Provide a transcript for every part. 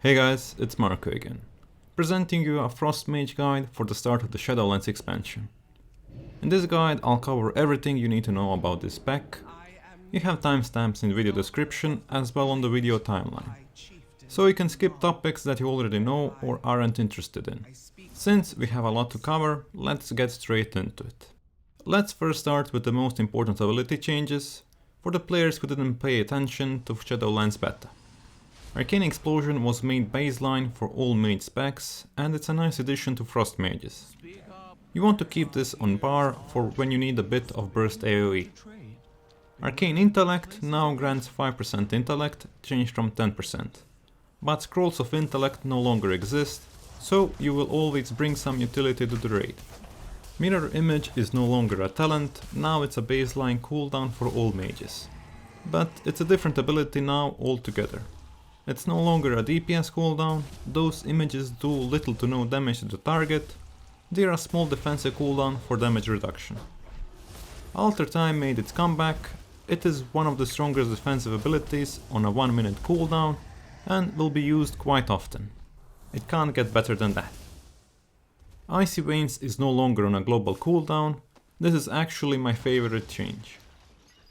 Hey guys, it's Marco again, presenting you a Frost Mage guide for the start of the Shadowlands expansion. In this guide I'll cover everything you need to know about this spec. You have timestamps in the video description as well on the video timeline, so you can skip topics that you already know or aren't interested in. Since we have a lot to cover, let's get straight into it. Let's first start with the most important ability changes for the players who didn't pay attention to Shadowlands beta. Arcane Explosion was made baseline for all mage specs, and it's a nice addition to Frost Mages. You want to keep this on par for when you need a bit of burst AoE. Arcane Intellect now grants 5% intellect, changed from 10%. But Scrolls of Intellect no longer exist, so you will always bring some utility to the raid. Mirror Image is no longer a talent, now it's a baseline cooldown for all mages. But it's a different ability now altogether. It's no longer a DPS cooldown, those images do little to no damage to the target, they are a small defensive cooldown for damage reduction. Alter Time made its comeback, it is one of the strongest defensive abilities on a 1 minute cooldown and will be used quite often. It can't get better than that. Icy Veins is no longer on a global cooldown, this is actually my favorite change.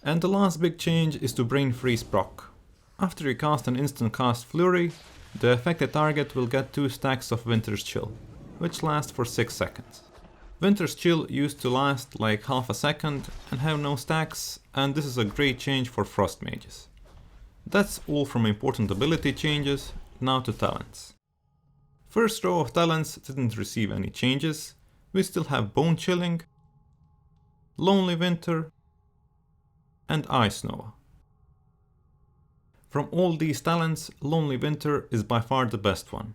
And the last big change is to Brain Freeze proc. After you cast an instant cast Flurry, the affected target will get 2 stacks of Winter's Chill, which last for 6 seconds. Winter's Chill used to last like half a second and have no stacks, and this is a great change for Frost Mages. That's all from important ability changes, now to talents. First row of talents didn't receive any changes, we still have Bone Chilling, Lonely Winter, and Ice Nova. From all these talents, Lonely Winter is by far the best one.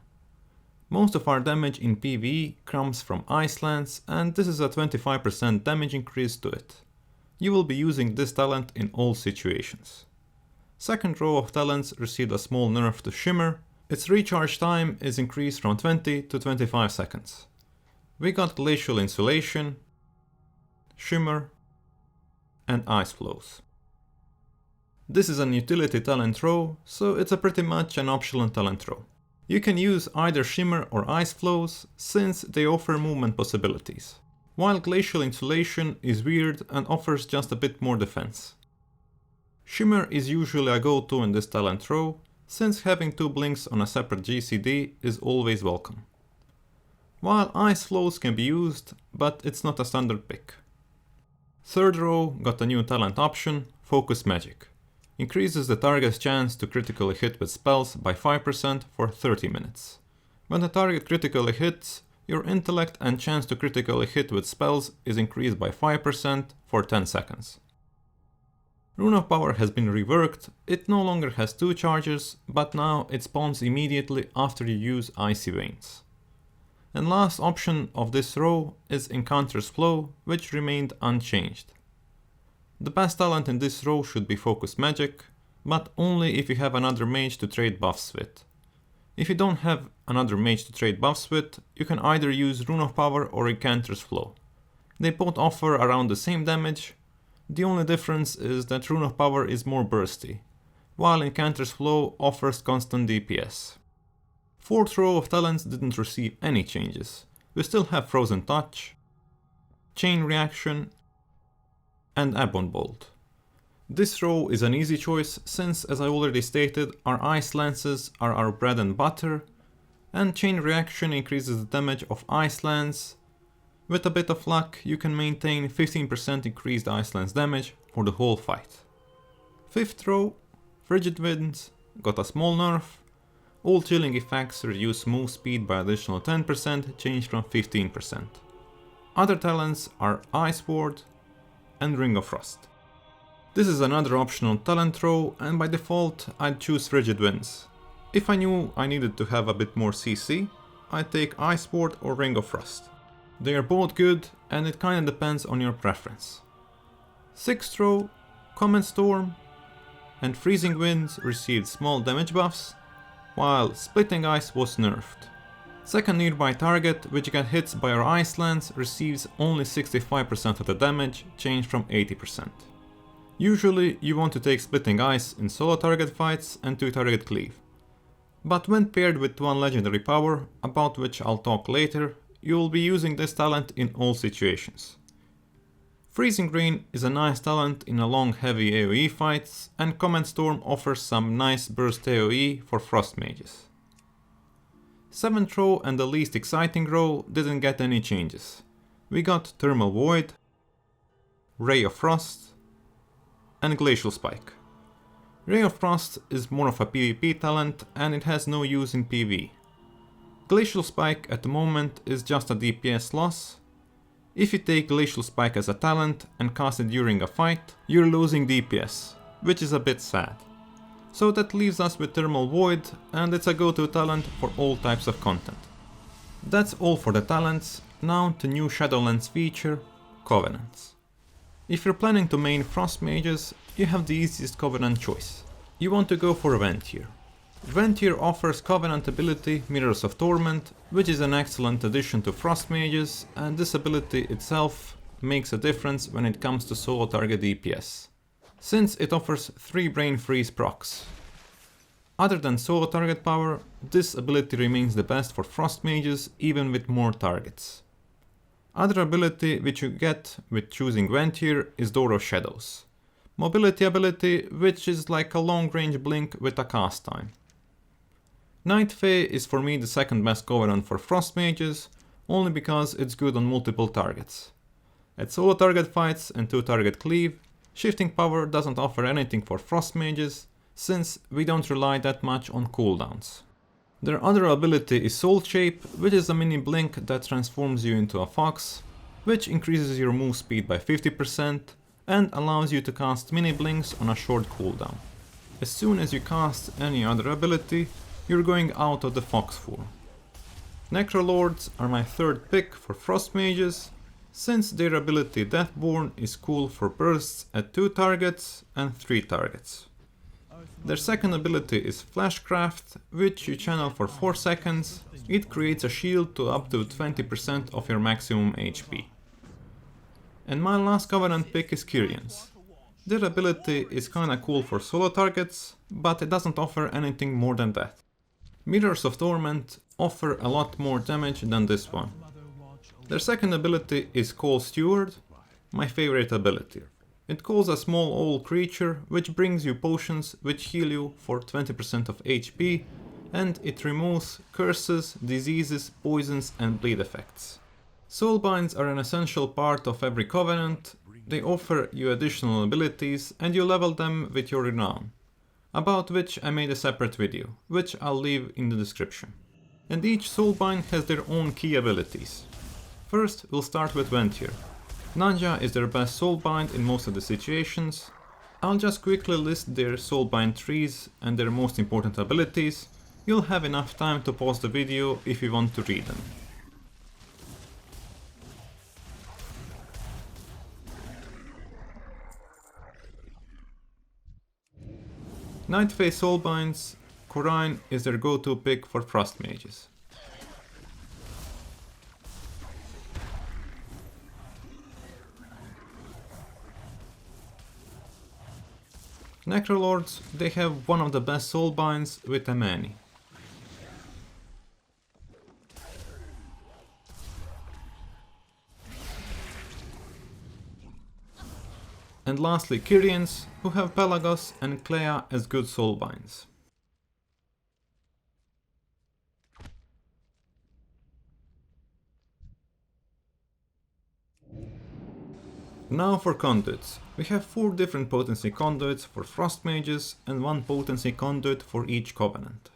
Most of our damage in PvE comes from Ice Lance, and this is a 25% damage increase to it. You will be using this talent in all situations. Second row of talents received a small nerf to Shimmer. Its recharge time is increased from 20 to 25 seconds. We got Glacial Insulation, Shimmer, and Ice Flows. This is an utility talent row, so it's a pretty much an optional talent row. You can use either Shimmer or Ice Flows, since they offer movement possibilities, while Glacial Insulation is weird and offers just a bit more defense. Shimmer is usually a go-to in this talent row, since having 2 blinks on a separate GCD is always welcome. While Ice Flows can be used, but it's not a standard pick. Third row got a new talent option, Focus Magic. Increases the target's chance to critically hit with spells by 5% for 30 minutes. When the target critically hits, your intellect and chance to critically hit with spells is increased by 5% for 10 seconds. Rune of Power has been reworked, it no longer has 2 charges, but now it spawns immediately after you use Icy Veins. And last option of this row is Encounter's Flow, which remained unchanged. The best talent in this row should be Focus Magic, but only if you have another mage to trade buffs with. If you don't have another mage to trade buffs with, you can either use Rune of Power or Encounter's Flow. They both offer around the same damage, the only difference is that Rune of Power is more bursty, while Encounter's Flow offers constant DPS. Fourth row of talents didn't receive any changes, we still have Frozen Touch, Chain Reaction, and Ebon Bolt. This row is an easy choice since, as I already stated, our Ice Lances are our bread and butter, and Chain Reaction increases the damage of Ice Lance. With a bit of luck, you can maintain 15% increased Ice Lance damage for the whole fight. Fifth row, Frigid Winds, got a small nerf. All chilling effects reduce move speed by additional 10%, changed from 15%. Other talents are Ice Ward and Ring of Frost. This is another optional talent row, and by default I'd choose Frigid Winds. If I knew I needed to have a bit more CC, I'd take Ice Ward or Ring of Frost. They are both good, and it kinda depends on your preference. Sixth row, Comet Storm and Freezing Winds received small damage buffs, while Splitting Ice was nerfed. Second nearby target, which gets hits by our Ice Lance, receives only 65% of the damage, changed from 80%. Usually you want to take Splitting Ice in solo target fights and 2 target cleave. But when paired with one legendary power, about which I'll talk later, you will be using this talent in all situations. Freezing Rain is a nice talent in a long heavy AoE fights, and Command Storm offers some nice burst AoE for Frost Mages. 7th row and the least exciting row didn't get any changes. We got Thermal Void, Ray of Frost, and Glacial Spike. Ray of Frost is more of a PvP talent and it has no use in PvE. Glacial Spike at the moment is just a DPS loss. If you take Glacial Spike as a talent and cast it during a fight, you're losing DPS, which is a bit sad. So that leaves us with Thermal Void, and it's a go-to talent for all types of content. That's all for the talents. Now to new Shadowlands feature, Covenants. If you're planning to main Frost Mages, you have the easiest Covenant choice. You want to go for Ventier. Ventier offers Covenant ability Mirrors of Torment, which is an excellent addition to Frost Mages, and this ability itself makes a difference when it comes to solo target DPS, since it offers 3 Brain Freeze procs. Other than solo target power, this ability remains the best for Frost Mages even with more targets. Other ability which you get with choosing Ventier is Door of Shadows. Mobility ability, which is like a long range blink with a cast time. Night Fae is for me the second best Covenant for Frost Mages, only because it's good on multiple targets. At solo target fights and 2 target cleave, shifting power doesn't offer anything for Frost Mages, since we don't rely that much on cooldowns. Their other ability is Soul Shape, which is a mini blink that transforms you into a fox, which increases your move speed by 50% and allows you to cast mini blinks on a short cooldown. As soon as you cast any other ability, you're going out of the fox form. Necrolords are my third pick for Frost Mages, since their ability Deathborn is cool for bursts at 2 targets and 3 targets. Their second ability is Flashcraft, which you channel for 4 seconds. It creates a shield to up to 20% of your maximum HP. And my last Covenant pick is Kyrians. Their ability is kinda cool for solo targets, but it doesn't offer anything more than that. Mirrors of Torment offer a lot more damage than this one. Their second ability is Call Steward, my favorite ability. It calls a small owl creature which brings you potions which heal you for 20% of HP, and it removes curses, diseases, poisons and bleed effects. Soulbinds are an essential part of every Covenant. They offer you additional abilities and you level them with your renown, about which I made a separate video, which I'll leave in the description. And each Soulbind has their own key abilities. First, we'll start with Ventier. Nanja is their best Soulbind in most of the situations. I'll just quickly list their Soulbind trees and their most important abilities. You'll have enough time to pause the video if you want to read them. Night Fae Soulbinds, Corine is their go-to pick for Frost Mages. Necrolords, they have one of the best Soulbinds with a many. And lastly Kyrians, who have Pelagos and Clea as good Soulbinds. Now for Conduits. We have 4 different potency conduits for Frost Mages and 1 potency conduit for each Covenant.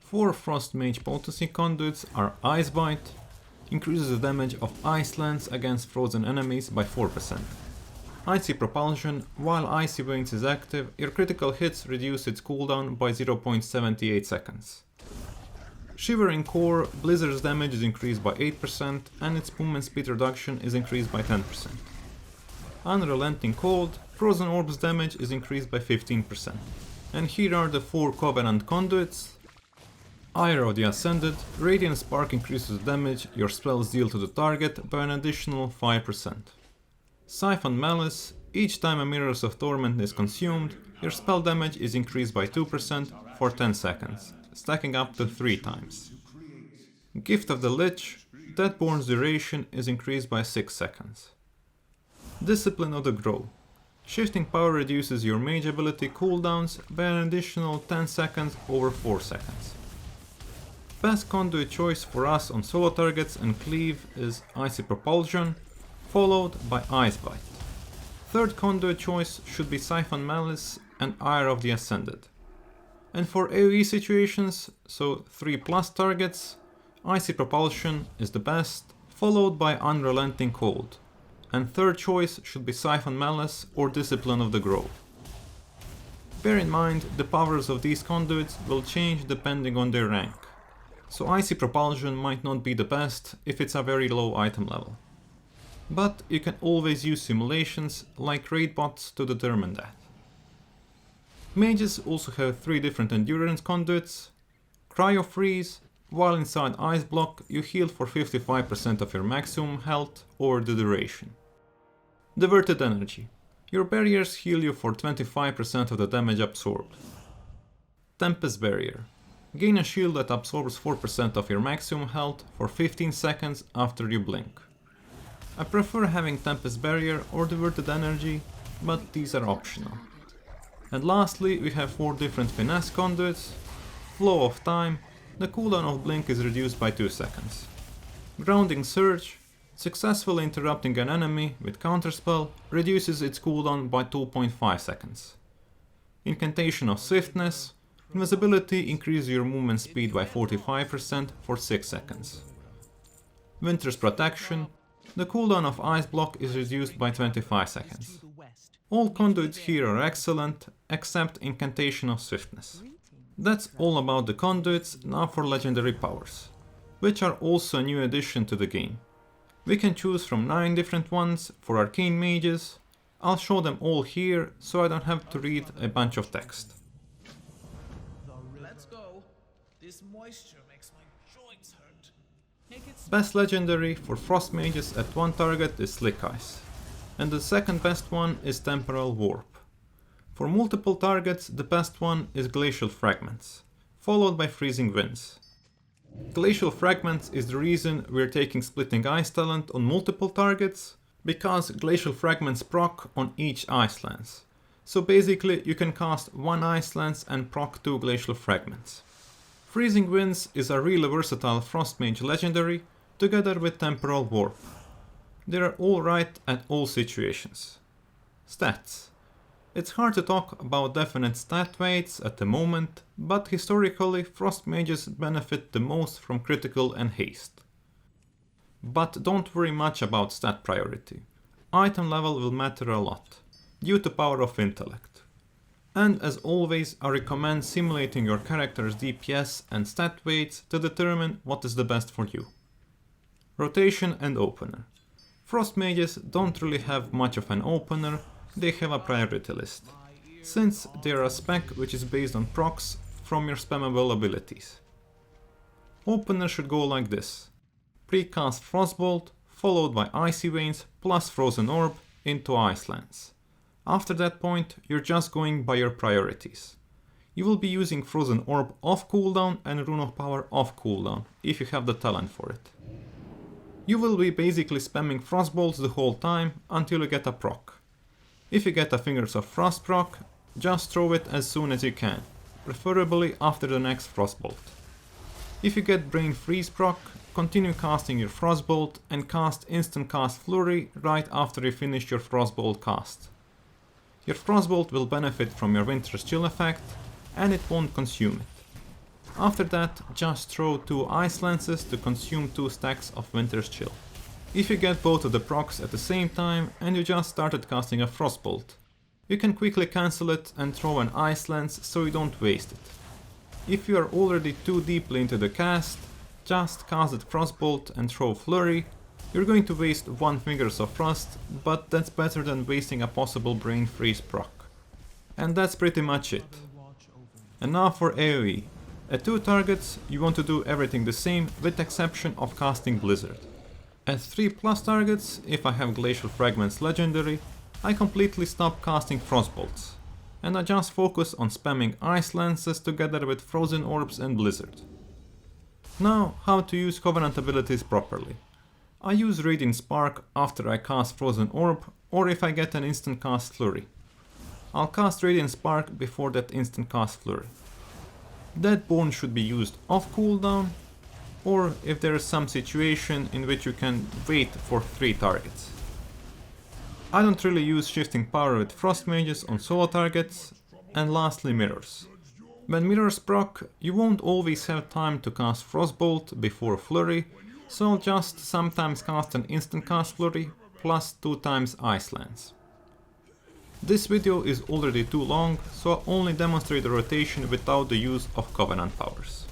4 Frost Mage potency conduits are Ice Bite, increases the damage of Ice Lance against frozen enemies by 4%. Icy Propulsion, while Icy Wings is active, your critical hits reduce its cooldown by 0.78 seconds. Shivering Core, Blizzard's damage is increased by 8% and its movement speed reduction is increased by 10%. Unrelenting Cold, Frozen Orb's damage is increased by 15%. And here are the 4 Covenant conduits. Ire of the Ascended, Radiant Spark increases damage your spells deal to the target by an additional 5%. Siphon Malice, each time a Mirrors of Torment is consumed, your spell damage is increased by 2% for 10 seconds. stacking up to 3 times. Gift of the Lich, Deadborn's duration is increased by 6 seconds. Discipline of the Grove. Shifting power reduces your mage ability cooldowns by an additional 10 seconds over 4 seconds. Best conduit choice for us on solo targets and cleave is Icy Propulsion, followed by Ice Bite. Third conduit choice should be Siphon Malice and Ire of the Ascended. And for AoE situations, so 3+ targets, Icy Propulsion is the best, followed by Unrelenting Cold. And third choice should be Siphon Malice or Discipline of the Grove. Bear in mind, the powers of these conduits will change depending on their rank, so Icy Propulsion might not be the best if it's a very low item level. But you can always use simulations like raid bots to determine that. Mages also have 3 different endurance conduits. Cryo Freeze, while inside Ice Block you heal for 55% of your maximum health over the duration. Diverted Energy. Your barriers heal you for 25% of the damage absorbed. Tempest Barrier. Gain a shield that absorbs 4% of your maximum health for 15 seconds after you blink. I prefer having Tempest Barrier or Diverted Energy, but these are optional. And lastly, we have 4 different finesse conduits. Flow of Time. The cooldown of blink is reduced by 2 seconds. Grounding Surge. Successfully interrupting an enemy with counterspell reduces its cooldown by 2.5 seconds. Incantation of Swiftness. Invisibility increases your movement speed by 45% for 6 seconds. Winter's Protection. The cooldown of Ice Block is reduced by 25 seconds. All conduits here are excellent, except Incantation of Swiftness. That's all about the conduits. Now for legendary powers, which are also a new addition to the game. We can choose from 9 different ones for arcane mages. I'll show them all here so I don't have to read a bunch of text. Let's go. This moisture makes my joints hurt. Best legendary for frost mages at 1 target is Slick Ice, and the second best one is Temporal Warp. For multiple targets, the best one is Glacial Fragments, followed by Freezing Winds. Glacial Fragments is the reason we're taking Splitting Ice talent on multiple targets, because Glacial Fragments proc on each Ice Lance. So basically you can cast 1 Ice Lance and proc 2 Glacial Fragments. Freezing Winds is a really versatile Frost Mage legendary, together with Temporal Warp. They are alright at all situations. Stats. It's hard to talk about definite stat weights at the moment, but historically Frost Mages benefit the most from critical and haste. But don't worry much about stat priority. Item level will matter a lot, due to power of intellect. And as always, I recommend simulating your character's DPS and stat weights to determine what is the best for you. Rotation and Opener. Frost Mages don't really have much of an opener, they have a priority list, since they are a spec which is based on procs from your spammable abilities. Opener should go like this: precast Frostbolt, followed by Icy Veins plus Frozen Orb into Ice Lance. After that point, you're just going by your priorities. You will be using Frozen Orb off cooldown and Rune of Power off cooldown, if you have the talent for it. You will be basically spamming Frostbolts the whole time until you get a proc. If you get a Fingers of Frost proc, just throw it as soon as you can, preferably after the next Frostbolt. If you get Brain Freeze proc, continue casting your Frostbolt and cast Instant Cast Flurry right after you finish your Frostbolt cast. Your Frostbolt will benefit from your Winter's Chill effect, and it won't consume it. After that, just throw 2 Ice Lances to consume 2 stacks of Winter's Chill. If you get both of the procs at the same time and you just started casting a Frostbolt, you can quickly cancel it and throw an Ice Lance so you don't waste it. If you are already too deeply into the cast, just cast that Frostbolt and throw Flurry. You're going to waste 1 Fingers of Frost, but that's better than wasting a possible Brain Freeze proc. And that's pretty much it. And now for AoE. At 2 targets, you want to do everything the same with exception of casting Blizzard. At 3+ targets, if I have Glacial Fragments legendary, I completely stop casting Frostbolts. and I just focus on spamming Ice Lances together with Frozen Orbs and Blizzard. Now, how to use Covenant abilities properly. I use Radiant Spark after I cast Frozen Orb or if I get an instant cast Flurry. I'll cast Radiant Spark before that instant cast Flurry. Deadborn should be used off cooldown, or if there is some situation in which you can wait for 3 targets. I don't really use Shifting Power with Frost Mages on solo targets, and lastly Mirrors. When Mirrors proc, you won't always have time to cast Frostbolt before Flurry, so I'll just sometimes cast an instant cast Flurry plus 2 times Ice Lance. This video is already too long, so I'll only demonstrate the rotation without the use of Covenant powers.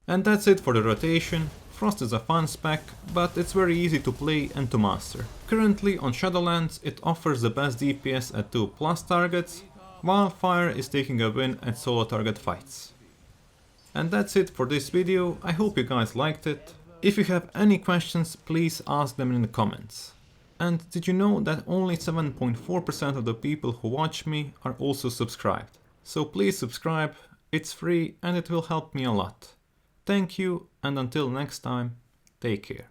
And that's it for the rotation. Frost is a fun spec, but it's very easy to play and to master. Currently on Shadowlands it offers the best DPS at 2+ targets, while Fire is taking a win at solo target fights. And that's it for this video, I hope you guys liked it. If you have any questions, please ask them in the comments. And did you know that only 7.4% of the people who watch me are also subscribed? So please subscribe, it's free and it will help me a lot. Thank you, and until next time, take care.